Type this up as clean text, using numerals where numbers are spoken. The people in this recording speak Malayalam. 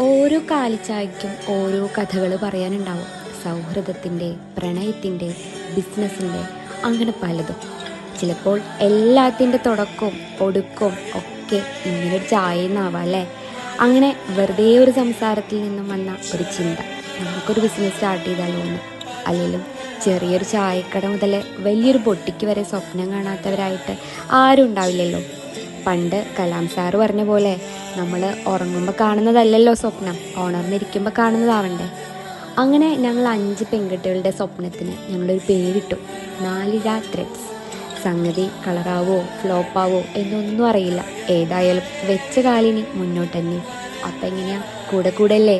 ഓരോ കാലിച്ചായ്ക്കും ഓരോ കഥകൾ പറയാനുണ്ടാവും. സൗഹൃദത്തിൻ്റെ, പ്രണയത്തിൻ്റെ, ബിസിനസ്സിൻ്റെ, അങ്ങനെ പലതും. ചിലപ്പോൾ എല്ലാത്തിൻ്റെ തുടക്കവും ഒടുക്കവും ഒക്കെ ഇങ്ങനൊരു ചായയിൽ നിന്നാവാം അല്ലേ. അങ്ങനെ വെറുതെ ഒരു സംസാരത്തിൽ നിന്നും വന്ന ഒരു ചിന്ത, നമുക്കൊരു ബിസിനസ് സ്റ്റാർട്ട് ചെയ്താലോ എന്ന്. അല്ലെങ്കിലും ചെറിയൊരു ചായക്കട മുതൽ വലിയൊരു പൊട്ടിക്ക് വരെ സ്വപ്നം കാണാത്തവരായിട്ട് ആരും ഉണ്ടാവില്ലല്ലോ. പണ്ട് കലാം സാറ് പറഞ്ഞ പോലെ നമ്മൾ ഉറങ്ങുമ്പോൾ കാണുന്നതല്ലല്ലോ സ്വപ്നം, ഉണർന്നിരിക്കുമ്പോൾ കാണുന്നതാവണ്ടേ. അങ്ങനെ ഞങ്ങൾ 5 പെൺകുട്ടികളുടെ സ്വപ്നത്തിന് ഞങ്ങളൊരു പേരിട്ടു, 4 ത്രെഡ്സ്. സംഗതി കളറാവോ ഫ്ലോപ്പാവോ എന്നൊന്നും അറിയില്ല, ഏതായാലും വെച്ച കാലിനി മുന്നോട്ട് തന്നെ. അപ്പം എങ്ങനെയാ, കൂടെ കൂടെ അല്ലേ?